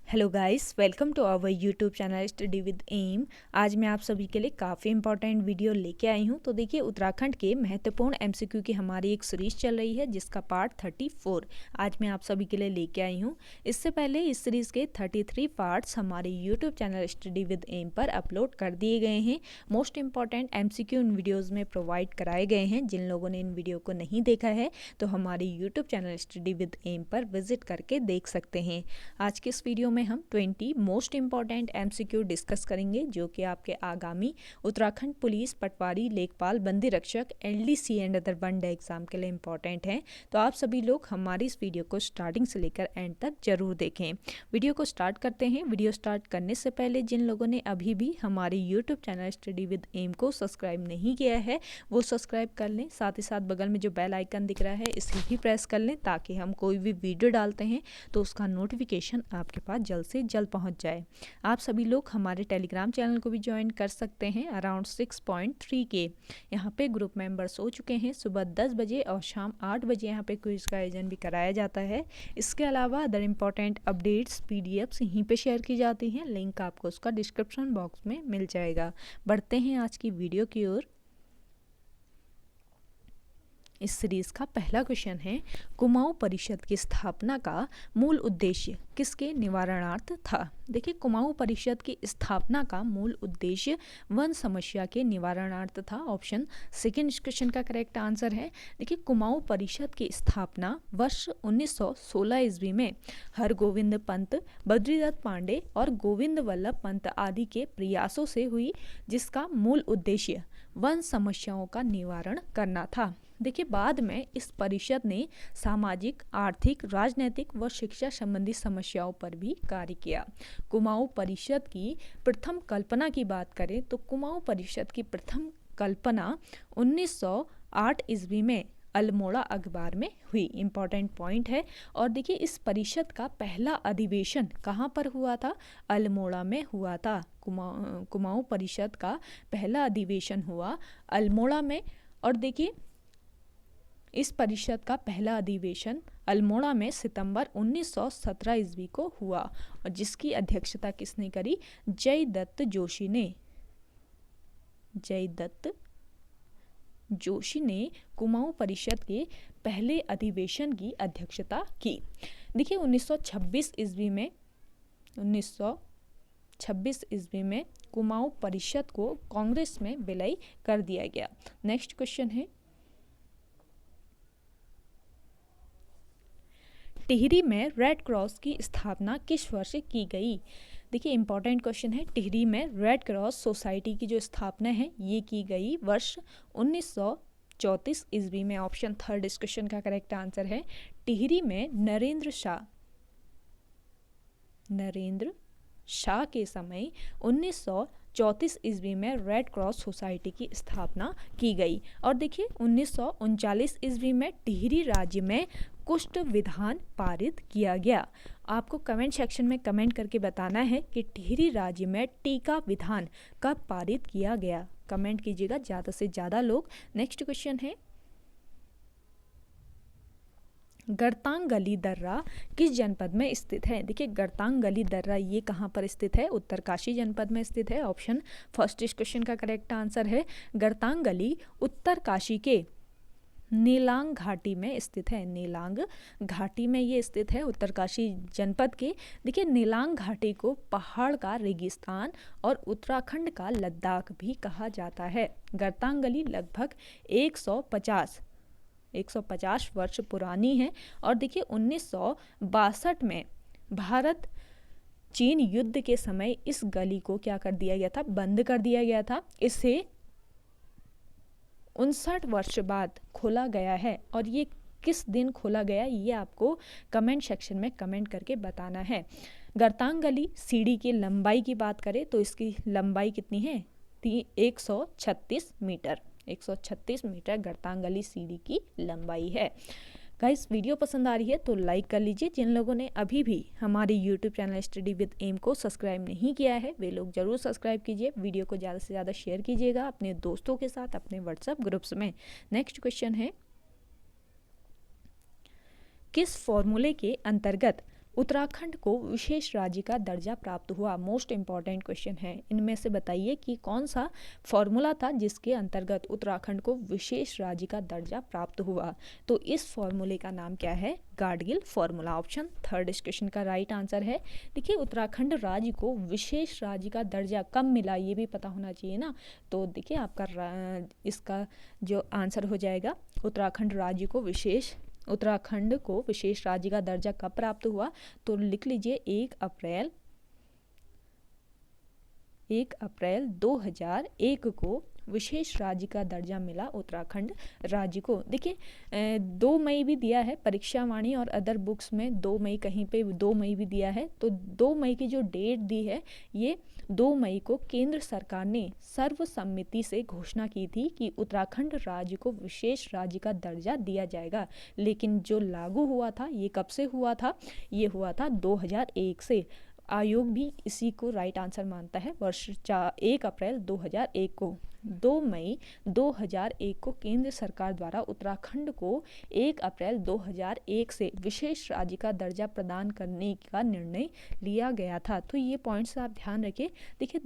Hello guys, welcome to our YouTube channel study with M. आज मैं आप सभी के लिए काफ़ी इंपॉर्टेंट वीडियो लेके आई हूँ। तो देखिए, उत्तराखंड के महत्वपूर्ण एमसीक्यू की हमारी एक सीरीज चल रही है जिसका पार्ट 34 आज मैं आप सभी के लिए लेके आई हूँ। इससे पहले इस सीरीज़ के 33 पार्ट्स हमारे YouTube channel study with M पर अपलोड कर दिए गए हैं। मोस्ट इंपॉर्टेंट एमसीक्यू इन वीडियोज़ में प्रोवाइड कराए गए हैं। जिन लोगों ने इन वीडियो को नहीं देखा है तो हमारे YouTube channel study with M पर विजिट करके देख सकते हैं। आज के इस वीडियो में हम 20 मोस्ट इंपॉर्टेंट एमसीक्यू डिस्कस करेंगे जो कि आपके आगामी उत्तराखंड पुलिस पटवारी लेखपाल बंदी रक्षक LDC and other one day exam के लिए इंपॉर्टेंट हैं। तो आप सभी लोग हमारी इस वीडियो को स्टार्टिंग से लेकर एंड तक जरूर देखें। वीडियो को स्टार्ट करते हैं। वीडियो स्टार्ट करने से पहले जिन लोगों ने अभी भी हमारे YouTube channel study with M को सब्सक्राइब नहीं किया है वो सब्सक्राइब कर लें। साथ ही साथ बगल में जो बेल आइकन दिख रहा है इसे भी प्रेस कर लें ताकि हम कोई भी वीडियो डालते हैं तो उसका नोटिफिकेशन आपके पास जल्द से जल्द पहुंच जाए। आप सभी लोग हमारे टेलीग्राम चैनल को भी ज्वाइन कर सकते हैं। अराउंड 6.3 के यहाँ पे ग्रुप मेंबर्स हो चुके हैं। सुबह 10 बजे और शाम 8 बजे यहाँ पे क्विज का आयोजन भी कराया जाता है। इसके अलावा अदर इम्पॉर्टेंट अपडेट्स पीडीएफ्स यहीं पे शेयर की जाती हैं। लिंक आपको उसका डिस्क्रिप्शन बॉक्स में मिल जाएगा। बढ़ते हैं आज की वीडियो की ओर। इस सीरीज का पहला क्वेश्चन है, कुमाऊं परिषद की स्थापना का मूल उद्देश्य किसके निवारणार्थ था। देखिए, कुमाऊं परिषद की स्थापना का मूल उद्देश्य वन समस्या के निवारणार्थ था। ऑप्शन सेकेंड इस क्वेश्चन का करेक्ट आंसर है। देखिए, कुमाऊं परिषद की स्थापना वर्ष 1916 ईस्वी में हरगोविंद पंत, बद्रीदत्त पांडे और गोविंद वल्लभ पंत आदि के प्रयासों से हुई, जिसका मूल उद्देश्य वन समस्याओं का निवारण करना था। देखिए, बाद में इस परिषद ने सामाजिक, आर्थिक, राजनीतिक व शिक्षा संबंधी समस्याओं पर भी कार्य किया। कुमाऊं परिषद की प्रथम कल्पना की बात करें तो कुमाऊं परिषद की प्रथम कल्पना 1908 ईस्वी में अल्मोड़ा अखबार में हुई। इंपॉर्टेंट पॉइंट है। और देखिए, इस परिषद का पहला अधिवेशन कहाँ पर हुआ था? अल्मोड़ा में हुआ था। कुमाऊं परिषद का पहला अधिवेशन हुआ अल्मोड़ा में। और देखिए, इस परिषद का पहला अधिवेशन अल्मोड़ा में सितंबर 1917 ईस्वी को हुआ और जिसकी अध्यक्षता किसने करी? जयदत्त जोशी ने। जयदत्त जोशी ने कुमाऊं परिषद के पहले अधिवेशन की अध्यक्षता की। देखिए, 1926 ईस्वी में कुमाऊं परिषद को कांग्रेस में विलय कर दिया गया। नेक्स्ट क्वेश्चन है, टिहरी में रेड क्रॉस की स्थापना किस वर्ष की गई? देखिए, इंपॉर्टेंट क्वेश्चन है। टिहरी में रेड क्रॉस सोसाइटी की जो स्थापना है ये की गई वर्ष 1934 ईस्वी में। ऑप्शन थर्ड इस क्वेश्चन का करेक्ट आंसर है। टिहरी में नरेंद्र शाह के समय 1934 ईस्वी में रेड क्रॉस सोसाइटी की स्थापना की गई। और देखिए, 1939 ईस्वी में टिहरी राज्य में कुष्ठ विधान पारित किया गया। आपको कमेंट सेक्शन में कमेंट करके बताना है कि टिहरी राज्य में टीका विधान कब पारित किया गया। कमेंट कीजिएगा ज़्यादा से ज़्यादा लोग। नेक्स्ट क्वेश्चन है, गरतांगली दर्रा किस जनपद में स्थित है? देखिए, गरतांगली दर्रा ये कहाँ पर स्थित है? उत्तरकाशी जनपद में स्थित है। ऑप्शन फर्स्ट इस क्वेश्चन का करेक्ट आंसर है। गरतांगली उत्तरकाशी के नीलांग घाटी में स्थित है। नीलांग घाटी में ये स्थित है उत्तरकाशी जनपद के। देखिए, नीलांग घाटी को पहाड़ का रेगिस्तान और उत्तराखंड का लद्दाख भी कहा जाता है। गरतांगली लगभग 150 वर्ष पुरानी है। और देखिए, 1962 में भारत चीन युद्ध के समय इस गली को क्या कर दिया गया था? बंद कर दिया गया था। इसे 59 वर्ष बाद खोला गया है। और ये किस दिन खोला गया ये आपको कमेंट सेक्शन में कमेंट करके बताना है। गरतांगली सीढ़ी की लंबाई की बात करें तो इसकी लंबाई कितनी है? 136 मीटर। 136 मीटर गरतांगली सीढ़ी की लंबाई है। गाइस, वीडियो पसंद आ रही है तो लाइक कर लीजिए। जिन लोगों ने अभी भी हमारे YouTube channel study with M को सब्सक्राइब नहीं किया है वे लोग जरूर सब्सक्राइब कीजिए। वीडियो को ज़्यादा से ज़्यादा शेयर कीजिएगा अपने दोस्तों के साथ, अपने व्हाट्सएप ग्रुप्स में। नेक्स्ट क्वेश्चन है, किस फॉर्मूले के अंतर्गत उत्तराखंड को विशेष राज्य का दर्जा प्राप्त हुआ? मोस्ट इम्पॉर्टेंट क्वेश्चन है। इनमें से बताइए कि कौन सा फॉर्मूला था जिसके अंतर्गत उत्तराखंड को विशेष राज्य का दर्जा प्राप्त हुआ? तो इस फॉर्मूले का नाम क्या है? गाडगिल फॉर्मूला। ऑप्शन थर्ड इस क्वेश्चन का राइट आंसर है। देखिए उत्तराखंड राज्य को विशेष राज्य का दर्जा कब मिला, ये भी पता होना चाहिए ना। तो देखिए आपका इसका जो आंसर हो जाएगा, उत्तराखंड को विशेष राज्य का दर्जा कब प्राप्त हुआ? तो लिख लीजिए 1 अप्रैल 2001 को विशेष राज्य का दर्जा मिला उत्तराखंड राज्य को। देखिए 2 मई भी दिया है, परीक्षा वाणी और अदर बुक्स में 2 मई, कहीं पे 2 मई भी दिया है। तो 2 मई की जो डेट दी है, ये 2 मई को केंद्र सरकार ने सर्वसम्मति से घोषणा की थी कि उत्तराखंड राज्य को विशेष राज्य का दर्जा दिया जाएगा। लेकिन जो लागू हुआ था, ये कब से हुआ था? ये हुआ था 2001 से। आयोग भी इसी को राइट आंसर मानता है। 1 अप्रैल 2001 को, 2 मई 2001 को केंद्र सरकार द्वारा उत्तराखंड को 1 अप्रैल 2001 से विशेष राज्य का दर्जा प्रदान करने का निर्णय लिया गया था। तो ये पॉइंट्स आप ध्यान रखिए। देखिए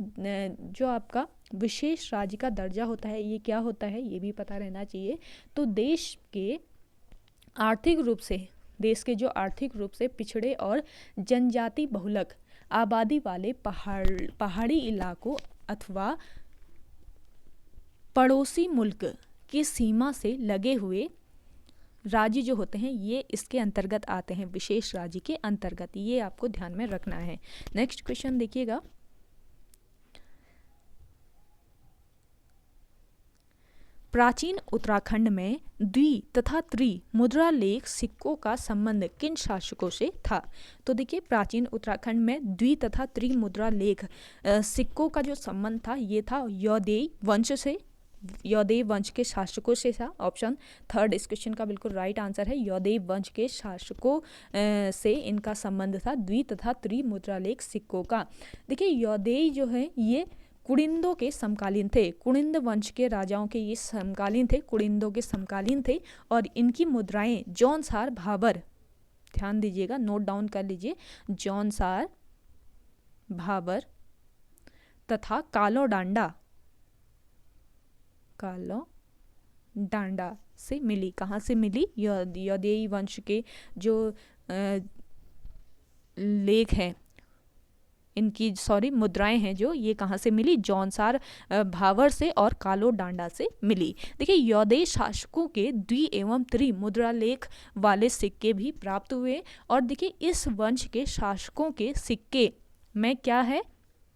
जो आपका विशेष राज्य का दर्जा होता है, ये क्या होता है, ये भी पता रहना चाहिए। तो देश के जो आर्थिक रूप से पिछड़े और जनजाति बहुलक आबादी वाले पहाड़ी इलाकों अथवा पड़ोसी मुल्क की सीमा से लगे हुए राज्य जो होते हैं, ये इसके अंतर्गत आते हैं, विशेष राज्य के अंतर्गत। ये आपको ध्यान में रखना है। नेक्स्ट क्वेश्चन देखिएगा, प्राचीन उत्तराखंड में द्वि तथा त्रि मुद्रा लेख सिक्कों का संबंध किन शासकों से था? तो देखिए प्राचीन उत्तराखंड में द्वि तथा त्रि मुद्रा लेख सिक्कों का जो संबंध था, ये था यौदेव वंश के शासकों से था। ऑप्शन थर्ड इस क्वेश्चन का बिल्कुल राइट आंसर है। यौदेव वंश के शासकों से इनका संबंध था, द्वि तथा त्रि मुद्रा लेख सिक्कों का। देखिए यौदेव जो है ये कुड़िंदों के समकालीन थे, कुड़िंद वंश के राजाओं के ये समकालीन थे, कुड़िंदों के समकालीन थे। और इनकी मुद्राएं जौनसार भाबर, ध्यान दीजिएगा, नोट डाउन कर लीजिए, जौनसार भाबर तथा कालो डांडा से मिली। कहाँ से मिली? यौदेव वंश के जो लेख हैं, इनकी मुद्राएं हैं जो, ये कहाँ से मिली? जौनसार भावर से और कालो डांडा से मिली। देखिए यौदेव शासकों के द्वि एवं त्रि मुद्रा लेख वाले सिक्के भी प्राप्त हुए। और देखिए इस वंश के शासकों के सिक्के में क्या है?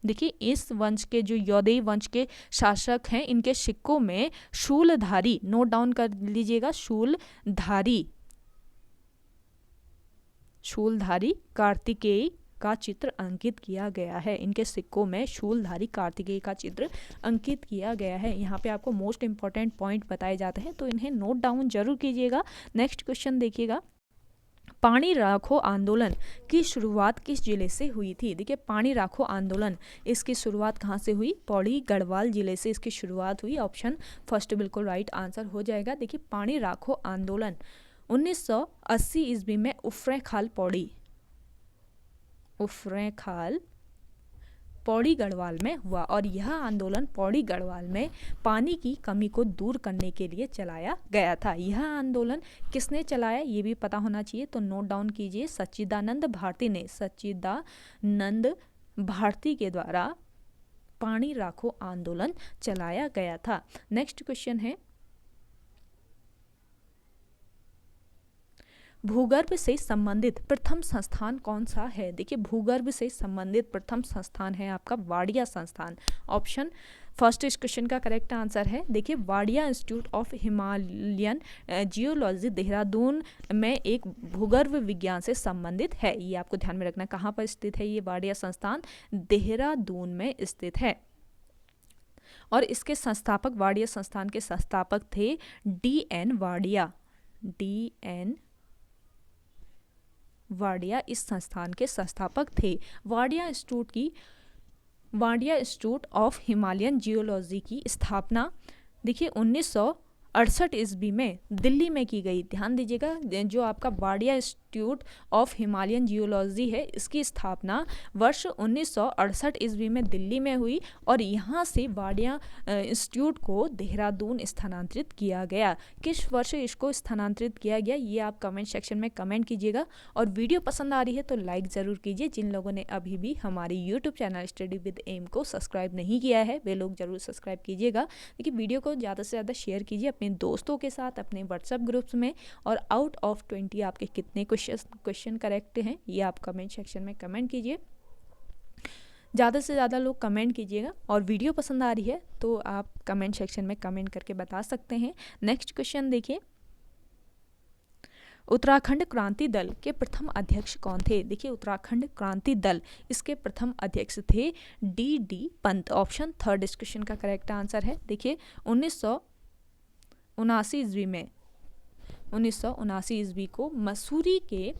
देखिए इस वंश के जो यौदेव वंश के शासक हैं, इनके सिक्कों में शूलधारी, नोट डाउन कर लीजिएगा, शूलधारी कार्तिकेय का चित्र अंकित किया गया है। इनके सिक्कों में शूलधारी कार्तिकेय का चित्र अंकित किया गया है। यहाँ पे आपको मोस्ट इंपॉर्टेंट पॉइंट बताए जाते हैं, तो इन्हें नोट डाउन जरूर कीजिएगा। नेक्स्ट क्वेश्चन देखिएगा, पानी राखो आंदोलन की शुरुआत किस जिले से हुई थी? देखिए पानी राखो आंदोलन, इसकी शुरुआत कहाँ से हुई? पौड़ी गढ़वाल जिले से इसकी शुरुआत हुई। ऑप्शन फर्स्ट बिल्कुल राइट आंसर हो जाएगा। देखिए पानी राखो आंदोलन 1980 ईस्वी में उफ्रैंखाल पौड़ी गढ़वाल में हुआ। और यह आंदोलन पौड़ी गढ़वाल में पानी की कमी को दूर करने के लिए चलाया गया था। यह आंदोलन किसने चलाया, ये भी पता होना चाहिए, तो नोट डाउन कीजिए, सच्चिदानंद भारती के द्वारा पानी राखो आंदोलन चलाया गया था। नेक्स्ट क्वेश्चन है, भूगर्भ से संबंधित प्रथम संस्थान कौन सा है? देखिए भूगर्भ से संबंधित प्रथम संस्थान है आपका वाडिया संस्थान। ऑप्शन फर्स्ट इस क्वेश्चन का करेक्ट आंसर है। देखिए Wadia institute of Himalayan geology Dehradun में एक भूगर्भ विज्ञान से संबंधित है। ये आपको ध्यान में रखना। कहाँ पर स्थित है ये वाडिया संस्थान? देहरादून में स्थित है। और इसके संस्थापक, वाडिया संस्थान के संस्थापक थे D.N. वाडिया इस संस्थान के संस्थापक थे। Wadia institute of Himalayan geology की स्थापना देखिए 1900 1968 ईस्वी में दिल्ली में की गई। ध्यान दीजिएगा, जो आपका Wadia institute of Himalayan geology है, इसकी स्थापना वर्ष 1968 ईस्वी में दिल्ली में हुई और यहाँ से वाडिया इंस्टीट्यूट को देहरादून स्थानांतरित किया गया। किस वर्ष इसको स्थानांतरित किया गया, ये आप कमेंट सेक्शन में कमेंट कीजिएगा। और वीडियो पसंद आ रही है तो लाइक ज़रूर कीजिए। जिन लोगों ने अभी भी हमारी YouTube channel study with M को सब्सक्राइब नहीं किया है वे लोग ज़रूर सब्सक्राइब कीजिएगा। देखिए, वीडियो को ज़्यादा से ज़्यादा शेयर कीजिए अपने दोस्तों के साथ, अपने व्हाट्सएप ग्रुप्स में। और आउट ऑफ 20 आपके कितने क्वेश्चन करेक्ट हैं, ये आप कमेंट सेक्शन में कमेंट कीजिए। ज़्यादा से ज़्यादा लोग कमेंट कीजिएगा। और वीडियो पसंद आ रही है तो आप कमेंट सेक्शन में कमेंट करके बता सकते हैं। नेक्स्ट क्वेश्चन देखिए, उत्तराखंड क्रांति दल के प्रथम अध्यक्ष कौन थे? देखिए, उत्तराखंड क्रांति दल, इसके प्रथम अध्यक्ष थे डी पंत। ऑप्शन थर्ड इस क्वेश्चन का करेक्ट आंसर है। देखिए, 1979 ईस्वी में 1979 ईस्वी को मसूरी के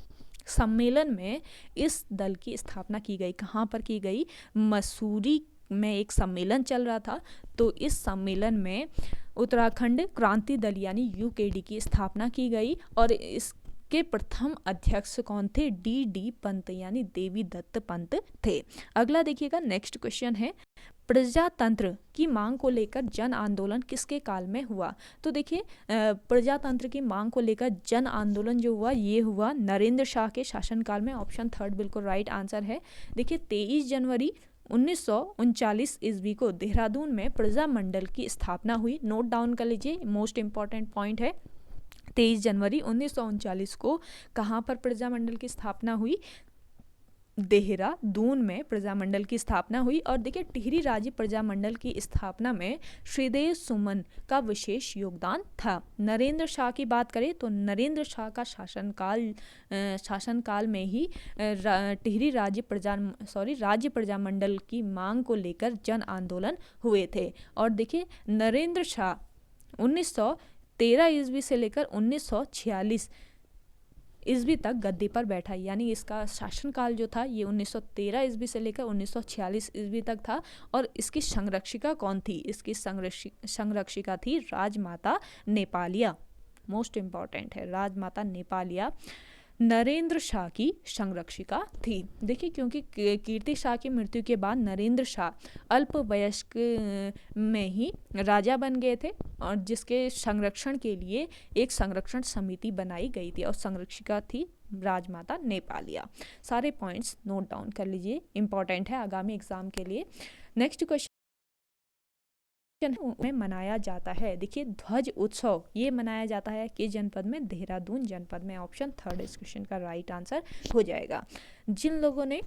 सम्मेलन में इस दल की स्थापना की गई। कहाँ पर की गई? मसूरी में एक सम्मेलन चल रहा था, तो इस सम्मेलन में उत्तराखंड क्रांति दल यानी यूकेडी की स्थापना की गई और इसके प्रथम अध्यक्ष कौन थे? डी पंत यानी देवी दत्त पंत थे। अगला देखिएगा, नेक्स्ट क्वेश्चन है, प्रजातंत्र की मांग को लेकर जन आंदोलन किसके काल में हुआ? तो देखिए, प्रजातंत्र की मांग को लेकर जन आंदोलन जो हुआ, ये हुआ नरेंद्र शाह के शासनकाल में। ऑप्शन थर्ड बिल्कुल राइट आंसर है। देखिए, 23 जनवरी 1939 ईस्वी को देहरादून में प्रजामंडल की स्थापना हुई। नोट डाउन कर लीजिए, मोस्ट इंपॉर्टेंट पॉइंट है। 23 जनवरी 1939 को कहाँ पर प्रजामंडल की स्थापना हुई? देहरादून में प्रजामंडल की स्थापना हुई। और देखिए, टिहरी राज्य प्रजामंडल की स्थापना में श्रीदेव सुमन का विशेष योगदान था। नरेंद्र शाह की बात करें तो नरेंद्र शाह का शासनकाल में ही टिहरी राज्य प्रजामंडल की मांग को लेकर जन आंदोलन हुए थे। और देखिए, नरेंद्र शाह 1913 ईस्वी से लेकर 1946 ईस्वी तक गद्दी पर बैठा, यानी इसका शासनकाल जो था ये 1913 ईस्वी से लेकर 1946 ईस्वी तक था। और इसकी संरक्षिका कौन थी? इसकी संरक्षिका थी राजमाता नेपालिया। मोस्ट इम्पॉर्टेंट है, राजमाता नेपालिया नरेंद्र शाह की संरक्षिका थी। देखिए, क्योंकि कीर्ति शाह की मृत्यु के बाद नरेंद्र शाह अल्पवयस्क में ही राजा बन गए थे और जिसके संरक्षण के लिए एक संरक्षण समिति बनाई गई थी और संरक्षिका थी राजमाता नेपालिया। सारे पॉइंट्स नोट डाउन कर लीजिए, इंपॉर्टेंट है आगामी एग्जाम के लिए। नेक्स्ट क्वेश्चन में मनाया जाता है। देखिए, ध्वज उत्सव ये मनाया जाता है किस जनपद में? देहरादून जनपद में। ऑप्शन थर्ड इस क्वेश्चन का राइट आंसर हो जाएगा। जिन लोगों ने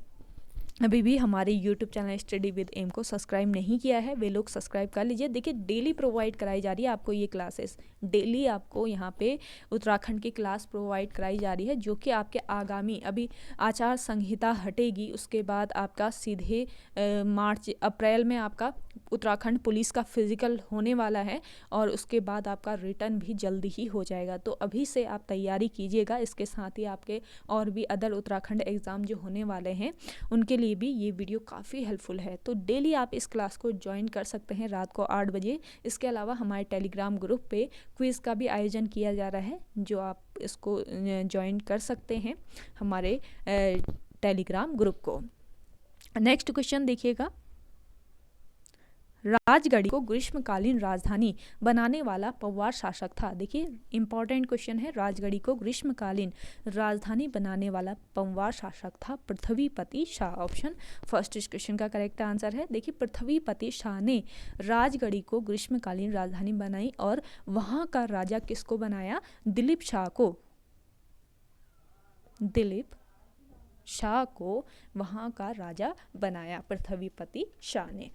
अभी भी हमारे YouTube channel study with M को सब्सक्राइब नहीं किया है वे लोग सब्सक्राइब कर लीजिए। देखिए, डेली प्रोवाइड कराई जा रही है आपको ये क्लासेस, डेली आपको यहाँ पे उत्तराखंड की क्लास प्रोवाइड कराई जा रही है, जो कि आपके आगामी अभी आचार संहिता हटेगी उसके बाद आपका सीधे अप्रैल में आपका उत्तराखंड पुलिस का फिजिकल होने वाला है और उसके बाद आपका रिटर्न भी जल्दी ही हो जाएगा। तो अभी से आप तैयारी कीजिएगा। इसके साथ ही आपके और भी अदर उत्तराखंड एग्ज़ाम जो होने वाले हैं उनके लिए भी ये वीडियो काफ़ी हेल्पफुल है। तो डेली आप इस क्लास को ज्वाइन कर सकते हैं रात को 8 बजे। इसके अलावा हमारे टेलीग्राम ग्रुप पे क्विज़ का भी आयोजन किया जा रहा है, जो आप इसको ज्वाइन कर सकते हैं हमारे टेलीग्राम ग्रुप को। नेक्स्ट क्वेश्चन देखिएगा, राजगढ़ी को ग्रीष्मकालीन राजधानी बनाने वाला पौवार शासक था। देखिए, इंपॉर्टेंट क्वेश्चन है, राजगढ़ी को ग्रीष्मकालीन राजधानी बनाने वाला पौवार शासक था पृथ्वीपति शाह। ऑप्शन फर्स्ट इस क्वेश्चन का करेक्ट आंसर है। देखिए, पृथ्वीपति शाह ने राजगढ़ी को ग्रीष्मकालीन राजधानी बनाई और वहाँ का राजा किसको बनाया? दिलीप शाह को। दिलीप शाह को वहाँ का राजा बनाया पृथ्वीपति शाह ने।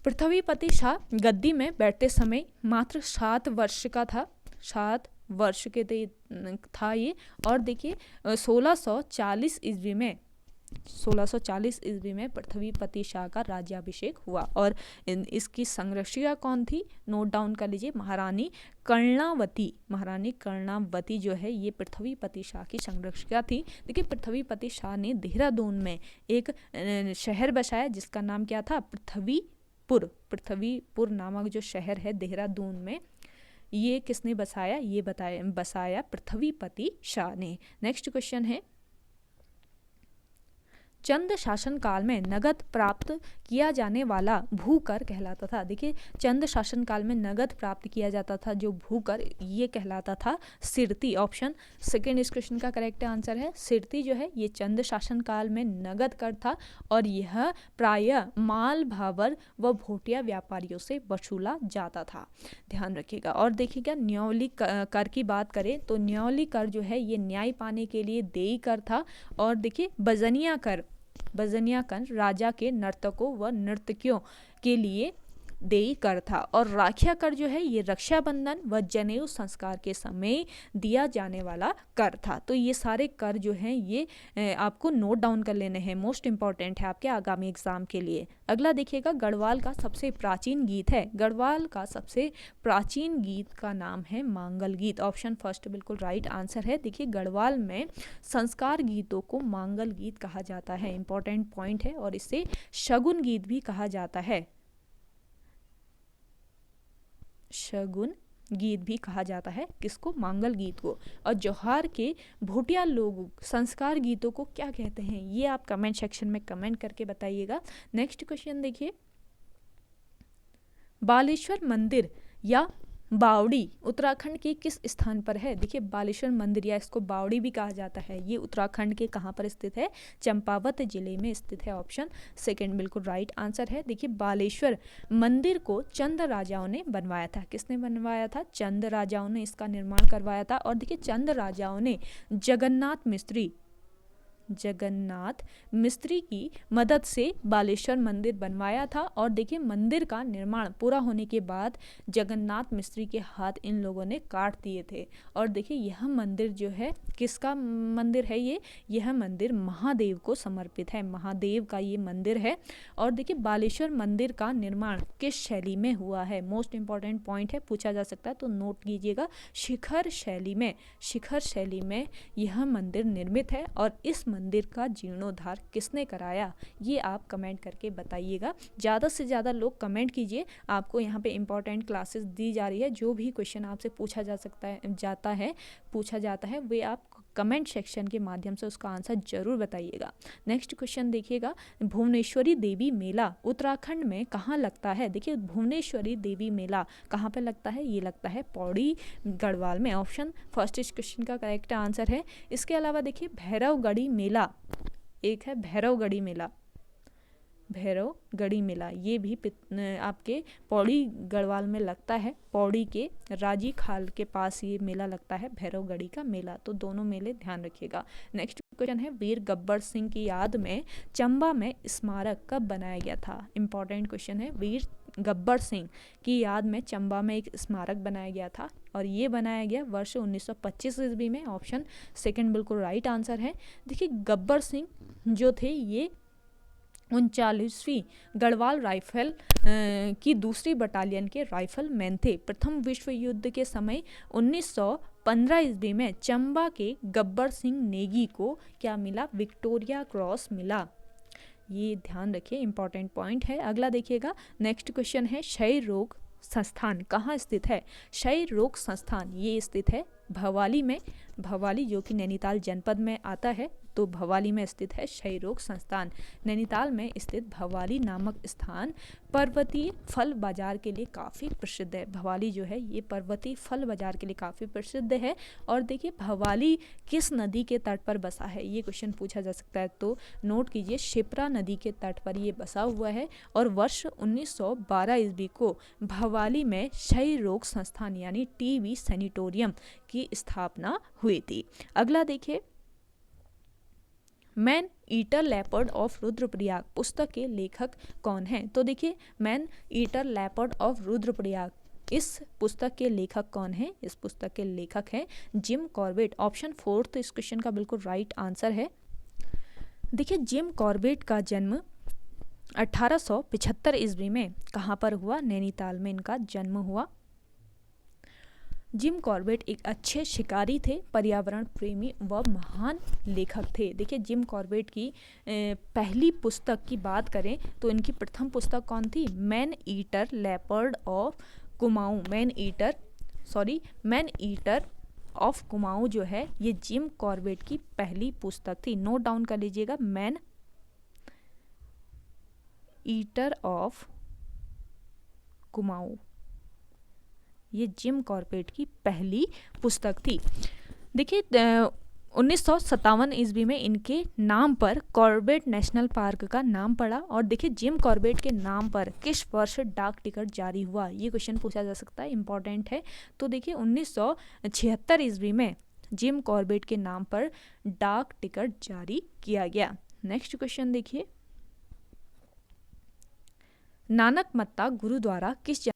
पृथ्वीपति शाह गद्दी में बैठते समय मात्र 7 वर्ष का था, 7 वर्ष के था ये। और देखिए, 1640 ईस्वी में पृथ्वीपति शाह का राज्याभिषेक हुआ और इसकी संरक्षिका कौन थी? नोट डाउन कर लीजिए, महारानी कर्णावती जो है ये पृथ्वीपति शाह की संरक्षिका थी। देखिए, पृथ्वीपति शाह ने देहरादून में एक शहर बसाया जिसका नाम क्या था? पृथ्वीपुर नामक जो शहर है देहरादून में, ये किसने बसाया? ये बसाया पृथ्वीपति शाह ने। नेक्स्ट क्वेश्चन है, चंद शासन काल में नगद प्राप्त किया जाने वाला भूकर कहलाता था। देखिए, चंद शासन काल में नगद प्राप्त किया जाता था जो भूकर, ये कहलाता था सिरती। ऑप्शन सेकेंड इस क्वेश्चन का करेक्ट आंसर है। सिरती जो है ये चंद शासन काल में नगद कर था और यह प्रायः माल भावर व भोटिया व्यापारियों से वसूला जाता था, ध्यान रखिएगा। और देखिएगा, न्योली कर की बात करें तो न्योली कर जो है ये न्याय पाने के लिए देय कर था। और देखिए, बजनिया कर राजा के नर्तकों व नर्तकियों के लिए देय कर था। और राखिया कर जो है ये रक्षाबंधन व जनेऊ संस्कार के समय दिया जाने वाला कर था। तो ये सारे कर जो हैं ये आपको नोट डाउन कर लेने हैं, मोस्ट इंपॉर्टेंट है आपके आगामी एग्जाम के लिए। अगला देखिएगा, गढ़वाल का सबसे प्राचीन गीत है। गढ़वाल का सबसे प्राचीन गीत का नाम है मांगल गीत। ऑप्शन फर्स्ट बिल्कुल राइट आंसर है। देखिए, गढ़वाल में संस्कार गीतों को मांगल गीत कहा जाता है, इंपॉर्टेंट पॉइंट है। और इसे शगुन गीत भी कहा जाता है, शगुन गीत भी कहा जाता है किसको? मांगल गीत को। और जौहार के भोटिया लोग संस्कार गीतों को क्या कहते हैं? ये आप कमेंट सेक्शन में कमेंट करके बताइएगा। नेक्स्ट क्वेश्चन देखिए, बालेश्वर मंदिर या बावड़ी उत्तराखंड के किस स्थान पर है? देखिए, बालेश्वर मंदिर या इसको बावड़ी भी कहा जाता है, ये उत्तराखंड के कहाँ पर स्थित है? चंपावत जिले में स्थित है। ऑप्शन सेकंड बिल्कुल राइट आंसर है। देखिए, बालेश्वर मंदिर को चंद राजाओं ने बनवाया था। किसने बनवाया था? चंद राजाओं ने इसका निर्माण करवाया था। और देखिए, चंद राजाओं ने जगन्नाथ मिस्त्री की मदद से बालेश्वर मंदिर बनवाया था। और देखिए, मंदिर का निर्माण पूरा होने के बाद जगन्नाथ मिस्त्री के हाथ इन लोगों ने काट दिए थे। और देखिए, यह मंदिर जो है किसका मंदिर है? यह मंदिर महादेव को समर्पित है, महादेव का ये मंदिर है। और देखिए, बालेश्वर मंदिर का निर्माण किस शैली में हुआ है? मोस्ट इंपॉर्टेंट पॉइंट है, पूछा जा सकता है, तो नोट कीजिएगा। शिखर शैली में यह मंदिर निर्मित है। और इस मंदिर का जीर्णोद्धार किसने कराया? ये आप कमेंट करके बताइएगा। ज़्यादा से ज़्यादा लोग कमेंट कीजिए। आपको यहाँ पे इंपॉर्टेंट क्लासेस दी जा रही है, जो भी क्वेश्चन आपसे पूछा जाता है वे आप कमेंट सेक्शन के माध्यम से उसका आंसर जरूर बताइएगा। नेक्स्ट क्वेश्चन देखिएगा, भुवनेश्वरी देवी मेला उत्तराखंड में कहाँ लगता है? देखिए, भुवनेश्वरी देवी मेला कहाँ पे लगता है? ये लगता है पौड़ी गढ़वाल में। ऑप्शन फर्स्ट इस क्वेश्चन का करेक्ट आंसर है। इसके अलावा देखिए, भैरवगढ़ी मेला एक है, भैरवगढ़ी मेला ये भी आपके पौड़ी गढ़वाल में लगता है। पौड़ी के राजी खाल के पास ये मेला लगता है, भैरवगढ़ी का मेला। तो दोनों मेले ध्यान रखिएगा। नेक्स्ट क्वेश्चन है, वीर गब्बर सिंह की याद में चंबा में स्मारक कब बनाया गया था? इंपॉर्टेंट क्वेश्चन है। वीर गब्बर सिंह की याद में चंबा में एक स्मारक बनाया गया था और ये बनाया गया वर्ष 1925 ईस्वी में। ऑप्शन सेकंड बिल्कुल राइट आंसर है। देखिए, गब्बर सिंह जो थे ये 39वीं गढ़वाल राइफल की दूसरी बटालियन के राइफल मैन थे। प्रथम विश्व युद्ध के समय 1915 ईस्वी में चंबा के गब्बर सिंह नेगी को क्या मिला? विक्टोरिया क्रॉस मिला। ये ध्यान रखिए, इंपॉर्टेंट पॉइंट है। अगला देखिएगा, नेक्स्ट क्वेश्चन है, क्षय रोग संस्थान कहाँ स्थित है? क्षय रोग संस्थान ये स्थित है भवाली में। भवाली जो कि नैनीताल जनपद में आता है, तो भवाली में स्थित है क्षय रोग संस्थान। नैनीताल में स्थित भवाली नामक स्थान पर्वतीय फल बाजार के लिए काफ़ी प्रसिद्ध है। भवाली जो है ये पर्वतीय फल बाजार के लिए काफ़ी प्रसिद्ध है। और देखिए, भवाली किस नदी के तट पर बसा है? ये क्वेश्चन पूछा जा सकता है, तो नोट कीजिए, शिप्रा नदी के तट पर ये बसा हुआ है। और वर्ष 1912 ईस्वी को भवाली में क्षय रोग संस्थान यानी टीबी सैनिटोरियम की स्थापना हुई थी। अगला देखिए, man eater leopard of Rudraprayag पुस्तक के लेखक कौन हैं? तो देखिए, man eater leopard of Rudraprayag इस पुस्तक के लेखक कौन हैं? इस पुस्तक के लेखक हैं जिम कॉर्बेट। ऑप्शन फोर्थ इस क्वेश्चन का बिल्कुल राइट आंसर है। देखिए, जिम कॉर्बेट का जन्म 1875 ईस्वी में कहाँ पर हुआ? नैनीताल में इनका जन्म हुआ। जिम कॉर्बेट एक अच्छे शिकारी थे, पर्यावरण प्रेमी व महान लेखक थे। देखिए, जिम कॉर्बेट की पहली पुस्तक की बात करें तो इनकी प्रथम पुस्तक कौन थी? Man eater leopard of Kumaon. Man eater man eater of Kumaon जो है ये जिम कॉर्बेट की पहली पुस्तक थी। नोट डाउन कर लीजिएगा, मैन ईटर ऑफ कुमाऊं, ये जिम कॉर्बेट की पहली पुस्तक थी। देखिए 1957 ईस्वी में इनके नाम पर कॉर्बेट नेशनल पार्क का नाम पड़ा। और देखिए जिम कॉर्बेट के नाम पर किस वर्ष डाक टिकट जारी हुआ, ये क्वेश्चन पूछा जा सकता है, इंपॉर्टेंट है। तो देखिए 1976 ईस्वी में जिम कॉर्बेट के नाम पर डाक टिकट जारी किया गया। नेक्स्ट क्वेश्चन देखिए, नानकमत्ता गुरुद्वारा किस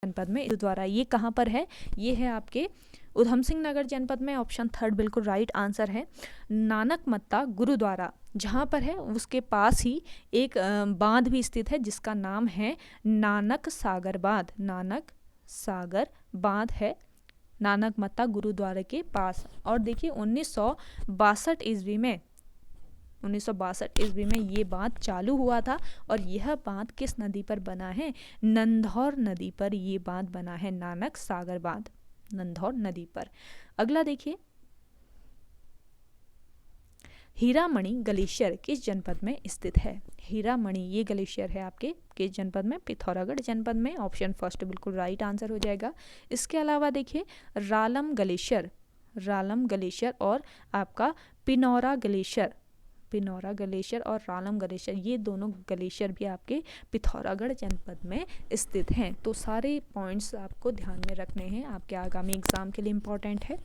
जनपद में गुरुद्वारा, ये कहाँ पर है? ये है आपके उधम सिंह नगर जनपद में। ऑप्शन 3 बिल्कुल राइट आंसर है। नानकमत्ता गुरुद्वारा जहाँ पर है उसके पास ही एक बांध भी स्थित है जिसका नाम है नानक सागर बांध। नानक सागर बांध है नानकमत्ता गुरुद्वारा के पास। और देखिए 1962 ईस्वी में ये बांध चालू हुआ था। और यह बांध किस नदी पर बना है? नंधौर नदी पर ये बांध बना है, नानक सागर बांध, नंधौर नदी पर। अगला देखिए, हीरामणि ग्लेशियर किस जनपद में स्थित है? हीरामणि ये ग्लेशियर है आपके किस जनपद में? पिथौरागढ़ जनपद में। ऑप्शन 1 बिल्कुल राइट आंसर हो जाएगा। इसके अलावा देखिए रालम ग्लेशियर और आपका पिनौरा ग्लेशियर और रालम ग्लेशियर, ये दोनों ग्लेशियर भी आपके पिथौरागढ़ जनपद में स्थित हैं। तो सारे पॉइंट्स आपको ध्यान में रखने हैं, आपके आगामी एग्जाम के लिए इम्पॉर्टेंट है।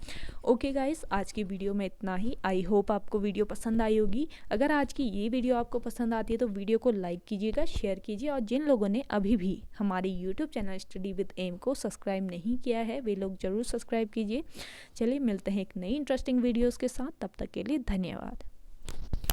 ओके गाइस, आज की वीडियो में इतना ही। आई होप आपको वीडियो पसंद आई होगी। अगर आज की ये वीडियो आपको पसंद आती है तो वीडियो को लाइक कीजिएगा, शेयर कीजिए। और जिन लोगों ने अभी भी हमारे YouTube channel study with M को सब्सक्राइब नहीं किया है वे लोग ज़रूर सब्सक्राइब कीजिए। चलिए मिलते हैं एक नई इंटरेस्टिंग वीडियोज़ के साथ, तब तक के लिए धन्यवाद।